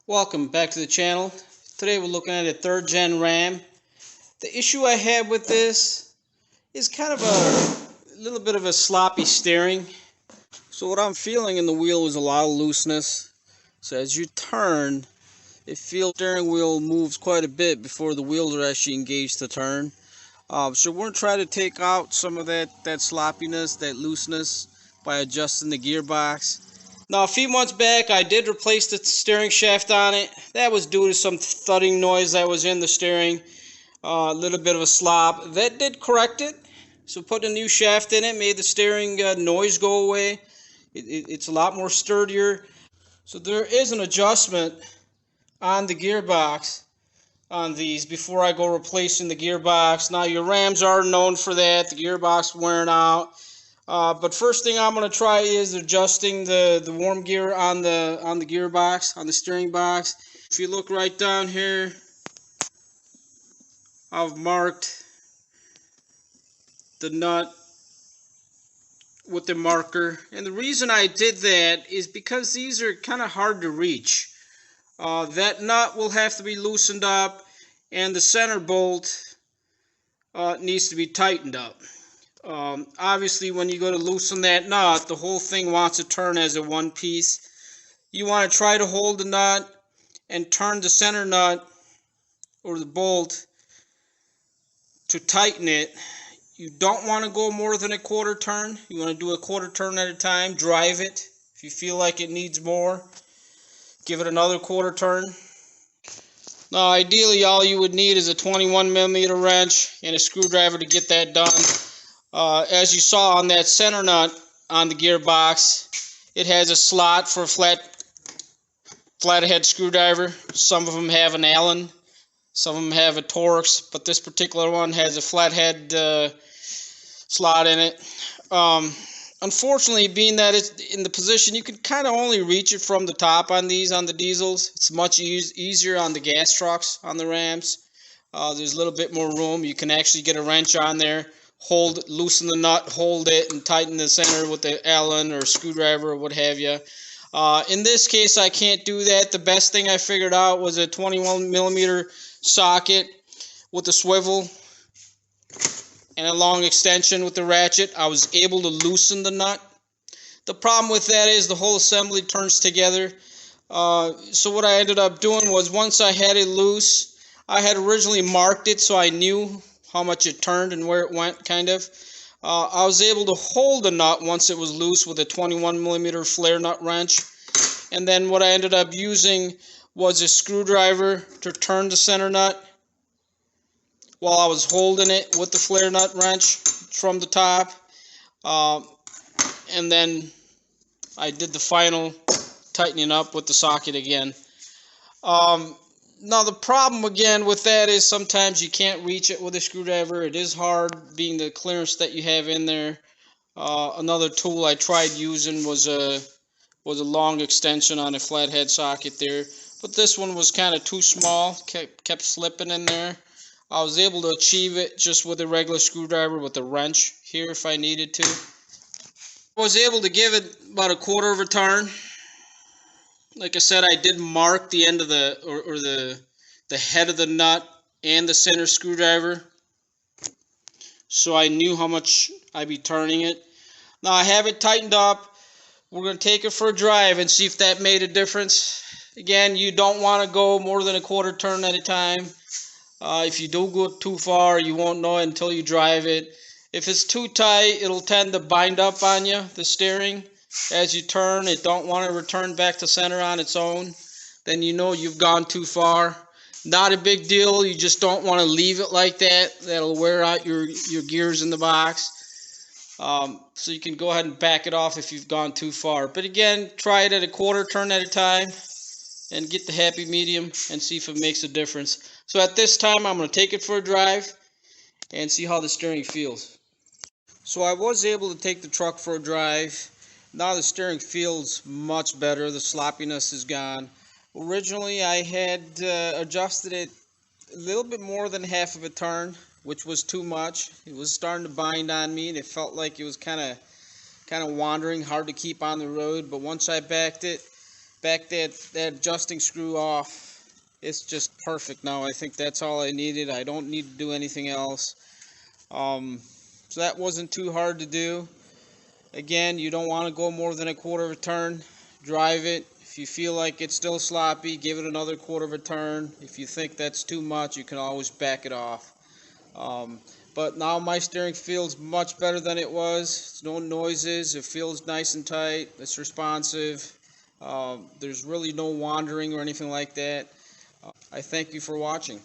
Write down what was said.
Welcome back to the channel. Today we're looking at a 3rd gen Ram. The issue I have with this is kind of a little bit of a sloppy steering. So what I'm feeling in the wheel is a lot of looseness. So as you turn, it feels the steering wheel moves quite a bit before the wheels are actually engaged to turn. So we're going to try to take out some of that sloppiness, that looseness, by adjusting the gearbox. Now, a few months back, I did replace the steering shaft on it. That was due to some thudding noise that was in the steering, a little bit of a slop. That did correct it. So putting a new shaft in it made the steering noise go away. It's a lot more sturdier. So there is an adjustment on the gearbox on these before I go replacing the gearbox. Now, your Rams are known for that, the gearbox wearing out. But first thing I'm going to try is adjusting the warm gear on the gearbox, on the steering box. If you look right down here, I've marked the nut with the marker. And the reason I did that is because these are kind of hard to reach. That nut will have to be loosened up, and the center bolt needs to be tightened up. Obviously, when you go to loosen that nut, the whole thing wants to turn as a one piece. You want to try to hold the nut and turn the center nut or the bolt to tighten it. You don't want to go more than a quarter turn. You want to do a quarter turn at a time. Drive it. If you feel like it needs more, give it another quarter turn. Now, ideally, all you would need is a 21mm wrench and a screwdriver to get that done. As you saw on that center nut on the gearbox, it has a slot for a flathead screwdriver. Some of them have an Allen, some of them have a Torx, but this particular one has a flathead slot in it. Unfortunately, being that it's in the position, you can kind of only reach it from the top on these, on the diesels. It's much easier on the gas trucks, on the Rams. There's a little bit more room. You can actually get a wrench on there, loosen the nut, hold it, and tighten the center with the Allen or screwdriver or what have you. In this case, I can't do that. The best thing I figured out was a 21mm socket with a swivel and a long extension with the ratchet. I was able to loosen the nut. The problem with that is the whole assembly turns together. So what I ended up doing was, once I had it loose, I had originally marked it so I knew how much it turned and where it went, kind of. I was able to hold the nut once it was loose with a 21mm flare nut wrench. And then what I ended up using was a screwdriver to turn the center nut while I was holding it with the flare nut wrench from the top. And then I did the final tightening up with the socket again. Now, the problem again with that is sometimes you can't reach it with a screwdriver. It is hard, being the clearance that you have in there. Another tool I tried using was a long extension on a flathead socket there, but this one was kind of too small, kept slipping in there. I was able to achieve it just with a regular screwdriver with a wrench here if I needed to. I was able to give it about a quarter of a turn. Like I said, I did mark the end of the head of the nut and the center screwdriver, so I knew how much I'd be turning it. Now I have it tightened up. We're going to take it for a drive and see if that made a difference. Again, you don't want to go more than a quarter turn at a time. If you do go too far, you won't know it until you drive it. If it's too tight, it'll tend to bind up on you, the steering. As you turn, it don't want to return back to center on its own. Then you know you've gone too far. Not a big deal. You just don't want to leave it like that. That'll wear out your gears in the box. So you can go ahead and back it off if you've gone too far. But again, try it at a quarter turn at a time and get the happy medium and see if it makes a difference. So at this time, I'm going to take it for a drive and see how the steering feels. So I was able to take the truck for a drive. Now the steering feels much better. The sloppiness is gone. Originally, I had adjusted it a little bit more than half of a turn, which was too much. It was starting to bind on me, and it felt like it was kind of wandering, hard to keep on the road. But once I backed it back that adjusting screw off. It's just perfect now. I think that's all I needed. I don't need to do anything else. So that wasn't too hard to do. Again, you don't want to go more than a quarter of a turn. Drive it. If you feel like it's still sloppy, give it another quarter of a turn. If you think that's too much, you can always back it off. But now my steering feels much better than it was. It's no noises. It feels nice and tight. It's responsive. There's really no wandering or anything like that. I thank you for watching.